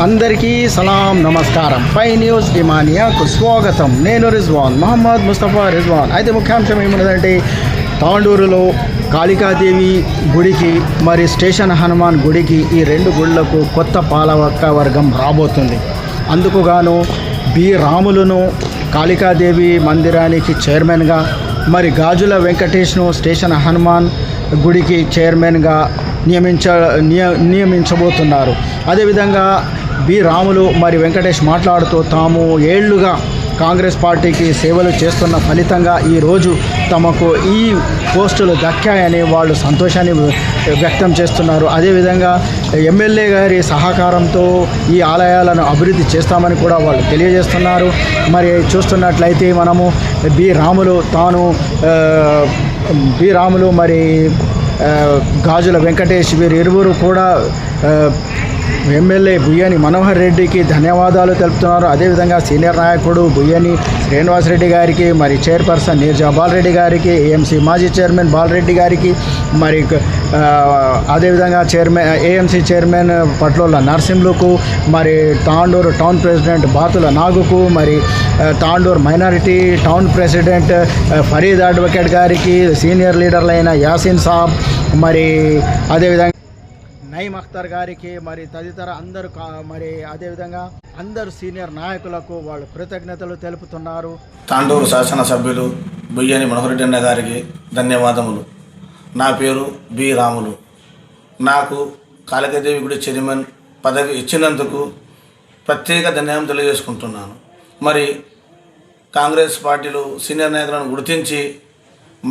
అందరికీ సలాం నమస్కారం. పై న్యూస్ ఇమానియాకు స్వాగతం. నేను రిజ్వాన్ మహమ్మద్ ముస్తఫా రిజ్వాన్. అయితే ముఖ్యాంశం ఏమున్నదంటే, తాండూరులో కాళికాదేవి గుడికి మరి స్టేషన్ హనుమాన్ గుడికి ఈ రెండు గుళ్ళకు కొత్త పాలక వర్గం రాబోతుంది. అందుకు గాను బి రాములును కాళికాదేవి మందిరానికి చైర్మన్గా, మరి గాజుల వెంకటేష్ను స్టేషన్ హనుమాన్ గుడికి చైర్మన్గా నియమించబోతున్నారు. అదేవిధంగా బి రాములు మరి వెంకటేష్ మాట్లాడుతూ, తాము ఏళ్లుగా కాంగ్రెస్ పార్టీకి సేవలు చేస్తున్న ఫలితంగా ఈరోజు తమకు ఈ పోస్టులు దక్కాయని వాళ్ళు సంతోషాన్ని వ్యక్తం చేస్తున్నారు. అదేవిధంగా ఎమ్మెల్యే గారి సహకారంతో ఈ ఆలయాలను అభివృద్ధి చేస్తామని కూడా వాళ్ళు తెలియజేస్తున్నారు. మరి చూస్తున్నట్లయితే మనము బి రాములు మరి గాజుల వెంకటేష్ వీరిరువురు కూడా ఎమ్మెల్యే బుయ్యని మనోహర్ రెడ్డికి ధన్యవాదాలు తెలుపుతున్నారు. అదేవిధంగా సీనియర్ నాయకుడు బుయ్యని శ్రీనివాసరెడ్డి గారికి, మరి చైర్పర్సన్ నీర్జా బాలరెడ్డి గారికి, ఏఎంసీ మాజీ చైర్మన్ బాలరెడ్డి గారికి, మరి అదేవిధంగా ఏఎంసీ చైర్మన్ పట్లోళ్ళ నరసింహులకు, మరి తాండూరు టౌన్ ప్రెసిడెంట్ బాతుల నాగుకు, మరి Tandur minority town president Farid advocate గారికి, సీనియర్ లీడర్లైన యాసిన్ సాబ్, మరి అదేవిధంగా నయీం అఖ్తర్ గారికి, మరి తదితర అందరూ మరి అదేవిధంగా అందరు సీనియర్ నాయకులకు వాళ్ళు కృతజ్ఞతలు తెలుపుతున్నారు. తాండూరు శాసనసభ్యులు బుయ్యని మనోహర్ రెడ్డి అన్న గారికి ధన్యవాదములు. నా పేరు బి రాములు. నాకు కాళికాదేవి గుడి చైర్మన్ పదవి ఇచ్చినందుకు ప్రత్యేక ధన్యవాదం తెలియజేసుకుంటున్నాను. మరి కాంగ్రెస్ పార్టీలు సీనియర్ నాయకులను గుర్తించి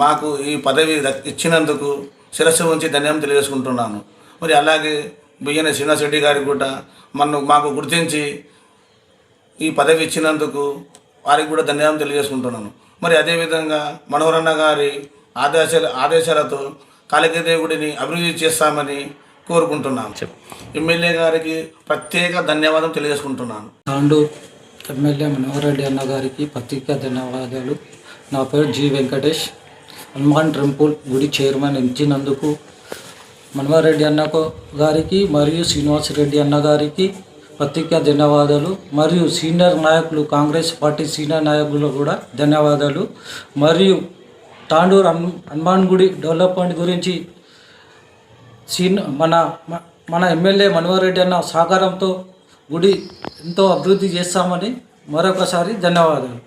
మాకు ఈ పదవి ఇచ్చినందుకు శిరస్సు ఉంచి ధన్యవాదం తెలియజేసుకుంటున్నాను. మరి అలాగే బుయ్యని శ్రీనివాసరెడ్డి గారికి కూడా మాకు గుర్తించి ఈ పదవి ఇచ్చినందుకు వారికి కూడా ధన్యవాదం తెలియజేసుకుంటున్నాను. మరి అదేవిధంగా మనోహరన్న గారి ఆదేశాలతో కాళికాదేవి గుడిని అభివృద్ధి చేస్తామని కోరుకుంటున్నాను. ఎమ్మెల్యే గారికి ప్రత్యేక ధన్యవాదం తెలియజేసుకుంటున్నాను. తాండూరు ఎమ్మెల్యే మనోహర్ రెడ్డి అన్న గారికి ప్రత్యేక ధన్యవాదాలు. నా పేరు జి వెంకటేష్. హనుమాన్ టెంపుల్ గుడి చైర్మన్ ఇచ్చినందుకు మనోహర్ రెడ్డి అన్న గారికి మరియు శ్రీనివాసరెడ్డి అన్న గారికి ప్రత్యేక ధన్యవాదాలు. మరియు సీనియర్ నాయకులు, కాంగ్రెస్ పార్టీ సీనియర్ నాయకులు కూడా ధన్యవాదాలు. మరియు తాండూరు హనుమాన్ గుడి డెవలప్మెంట్ గురించి మన ఎమ్మెల్యే మనోహర్ రెడ్డి అన్న సహకారంతో గుడి ఎంతో అభివృద్ధి చేస్తామని మరొకసారి ధన్యవాదాలు.